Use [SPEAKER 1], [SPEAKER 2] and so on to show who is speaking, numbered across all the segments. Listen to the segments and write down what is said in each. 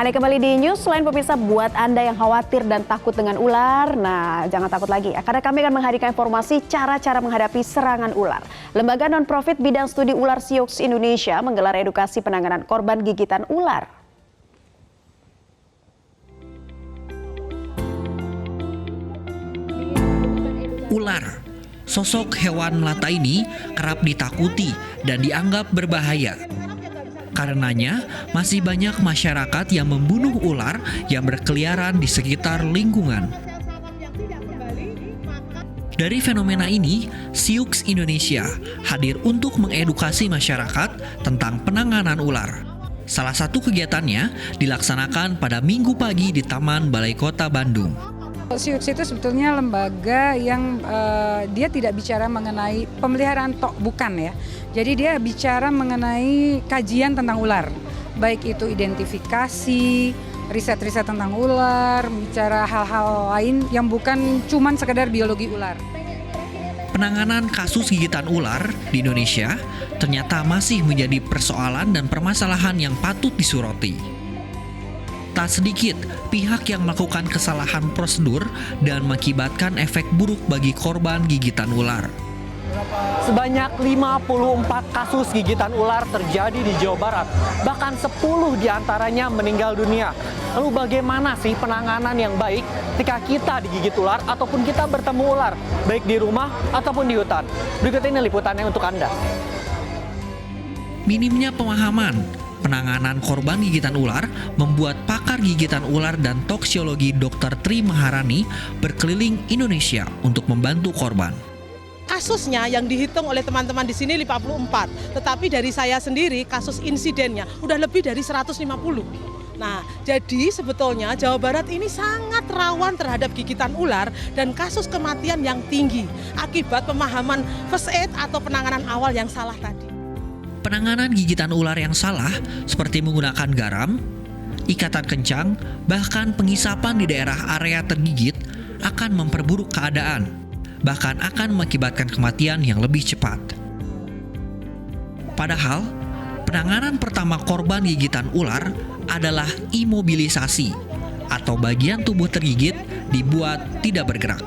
[SPEAKER 1] Anda kembali di News. Selain pemirsa, buat Anda yang khawatir dan takut dengan ular, nah jangan takut lagi ya, karena kami akan menghadirkan informasi cara-cara menghadapi serangan ular. Lembaga non-profit bidang studi ular SIUX Indonesia menggelar edukasi penanganan korban gigitan ular.
[SPEAKER 2] Ular, sosok hewan melata ini kerap ditakuti dan dianggap berbahaya. Karenanya, masih banyak masyarakat yang membunuh ular yang berkeliaran di sekitar lingkungan. Dari fenomena ini, SIUX Indonesia hadir untuk mengedukasi masyarakat tentang penanganan ular. Salah satu kegiatannya dilaksanakan pada Minggu pagi di Taman Balai Kota Bandung.
[SPEAKER 3] SIUX itu sebetulnya lembaga yang dia tidak bicara mengenai pemeliharaan bukan ya. Jadi dia bicara mengenai kajian tentang ular, baik itu identifikasi, riset-riset tentang ular, bicara hal-hal lain yang bukan cuman sekedar biologi ular.
[SPEAKER 2] Penanganan kasus gigitan ular di Indonesia ternyata masih menjadi persoalan dan permasalahan yang patut disoroti. Tak sedikit pihak yang melakukan kesalahan prosedur dan mengakibatkan efek buruk bagi korban gigitan ular.
[SPEAKER 4] Sebanyak 54 kasus gigitan ular terjadi di Jawa Barat, bahkan 10 diantaranya meninggal dunia. Lalu bagaimana sih penanganan yang baik ketika kita digigit ular ataupun kita bertemu ular, baik di rumah ataupun di hutan? Berikut ini liputannya untuk Anda.
[SPEAKER 2] Minimnya pemahaman penanganan korban gigitan ular membuat pakar gigitan ular dan toksiologi Dr. Tri Maharani berkeliling Indonesia untuk membantu korban.
[SPEAKER 5] Kasusnya yang dihitung oleh teman-teman di sini 54, tetapi dari saya sendiri kasus insidennya udah lebih dari 150. Nah, jadi sebetulnya Jawa Barat ini sangat rawan terhadap gigitan ular dan kasus kematian yang tinggi akibat pemahaman first aid atau penanganan awal yang salah tadi.
[SPEAKER 2] Penanganan gigitan ular yang salah seperti menggunakan garam, ikatan kencang, bahkan pengisapan di daerah area tergigit akan memperburuk keadaan, bahkan akan mengakibatkan kematian yang lebih cepat. Padahal, penanganan pertama korban gigitan ular adalah imobilisasi atau bagian tubuh tergigit dibuat tidak bergerak.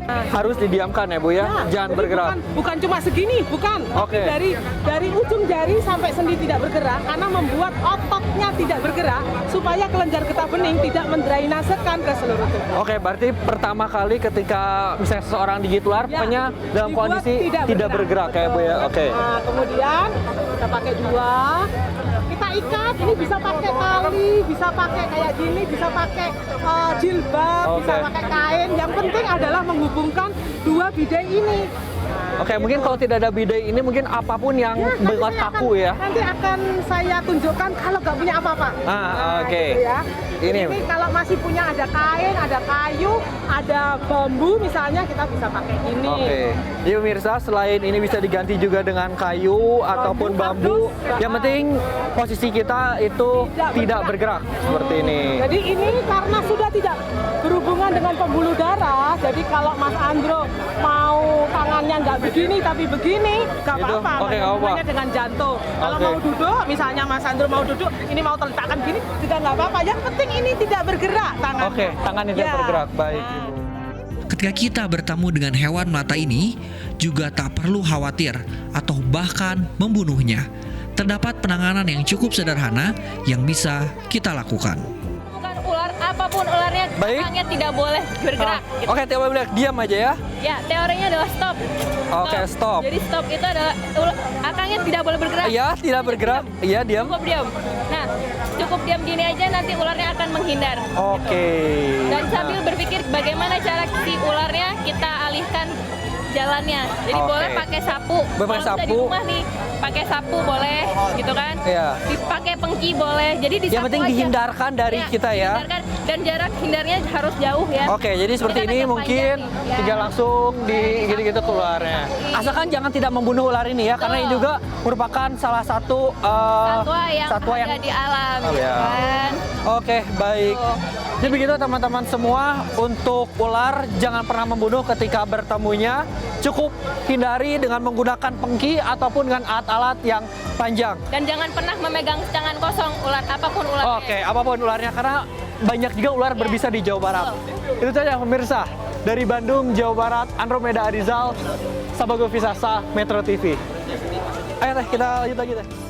[SPEAKER 4] Harus didiamkan ya Bu ya, jangan bergerak.
[SPEAKER 5] Bukan cuma segini, bukan.
[SPEAKER 4] Oke.
[SPEAKER 5] Dari ujung jari sampai sendi tidak bergerak karena membuat ototnya tidak bergerak supaya kelenjar getah bening tidak mendrainasekan ke seluruh tubuh.
[SPEAKER 4] Oke, berarti pertama kali ketika misalnya seseorang digigit ular, pennya dalam kondisi tidak bergerak ya Bu ya. Oke.
[SPEAKER 5] Nah, kemudian kita pakai dua, kita ikat. Ini bisa pakai tali, bisa pakai kayak gini, bisa pakai jilbab, bisa pakai kain. Yang penting adalah menghubungkan dua bidai ini.
[SPEAKER 4] Oke, mungkin kalau tidak ada bidai ini mungkin apapun yang berat kaku ya.
[SPEAKER 5] Nanti akan saya tunjukkan kalau nggak punya apa-apa.
[SPEAKER 4] Oke.
[SPEAKER 5] Gitu ya.
[SPEAKER 4] Ini
[SPEAKER 5] kalau masih punya ada kain, ada kayu, ada bambu misalnya kita bisa pakai ini.
[SPEAKER 4] Oke. Jadi pemirsa, selain ini bisa diganti juga dengan kayu ataupun bambu. Yang penting posisi kita itu tidak bergerak seperti ini.
[SPEAKER 5] Jadi ini karena sudah tidak berhubungan dengan pembuluh darah, jadi kalau Mas Andro mau tangannya nggak begini tapi begini, nggak apa-apa.
[SPEAKER 4] Oke, nggak apa-apa.
[SPEAKER 5] Hubungannya dengan jantung. Kalau mau duduk, misalnya Mas Andro mau duduk, ini mau terletakkan gini, juga nggak apa-apa. Yang penting ini tidak bergerak tangannya.
[SPEAKER 4] Oke, tangannya tidak bergerak. Baik.
[SPEAKER 2] Ketika kita bertemu dengan hewan melata ini, juga tak perlu khawatir atau bahkan membunuhnya. Terdapat penanganan yang cukup sederhana yang bisa kita lakukan.
[SPEAKER 6] Bukan ular, apapun ularnya, akangnya tidak boleh bergerak. Gitu.
[SPEAKER 4] Oke, tidak boleh diam aja ya.
[SPEAKER 6] Ya, teorinya adalah stop.
[SPEAKER 4] Oke, stop.
[SPEAKER 6] Jadi stop itu adalah akangnya tidak boleh bergerak.
[SPEAKER 4] Iya, tidak bergerak. Iya, diam.
[SPEAKER 6] Cukup diam. Nah, cukup diam gini aja nanti ularnya akan menghindar.
[SPEAKER 4] Oke.
[SPEAKER 6] Dan sambil berpikir bagaimana cara si ularnya kita alihkan jalannya. Jadi boleh pakai sapu.
[SPEAKER 4] Pakai
[SPEAKER 6] Kalau
[SPEAKER 4] sapu.
[SPEAKER 6] di rumah nih, pakai sapu boleh, gitu kan?
[SPEAKER 4] Iya.
[SPEAKER 6] Dipakai pengki boleh. Jadi disapu
[SPEAKER 4] Yang penting
[SPEAKER 6] aja.
[SPEAKER 4] dihindarkan dari kita ya.
[SPEAKER 6] Dihindarkan. Dan jarak hindarnya harus jauh ya.
[SPEAKER 4] Oke, jadi seperti
[SPEAKER 6] Kita
[SPEAKER 4] ini
[SPEAKER 6] kan
[SPEAKER 4] mungkin
[SPEAKER 6] panjang nih. Ya.
[SPEAKER 4] tinggal langsung di gitu-gitu keluarnya. Asalkan jangan tidak membunuh ular ini ya, karena ini juga merupakan salah satu
[SPEAKER 6] satwa yang ada di alam,
[SPEAKER 4] Oh,
[SPEAKER 6] gitu
[SPEAKER 4] ya.
[SPEAKER 6] kan?
[SPEAKER 4] Oke, baik. Jadi begitu teman-teman semua, untuk ular jangan pernah membunuh ketika bertemunya. cukup hindari dengan menggunakan pengki ataupun dengan alat-alat yang panjang.
[SPEAKER 6] Dan jangan pernah memegang tangan kosong ular, apapun ularnya.
[SPEAKER 4] Oke, apapun ularnya, karena banyak juga ular berbisa di Jawa Barat. Itu saja pemirsa. Dari Bandung, Jawa Barat, Andromeda Arizal, Sabago Visasa, Metro TV. Ayo teh, kita lanjut lagi teh.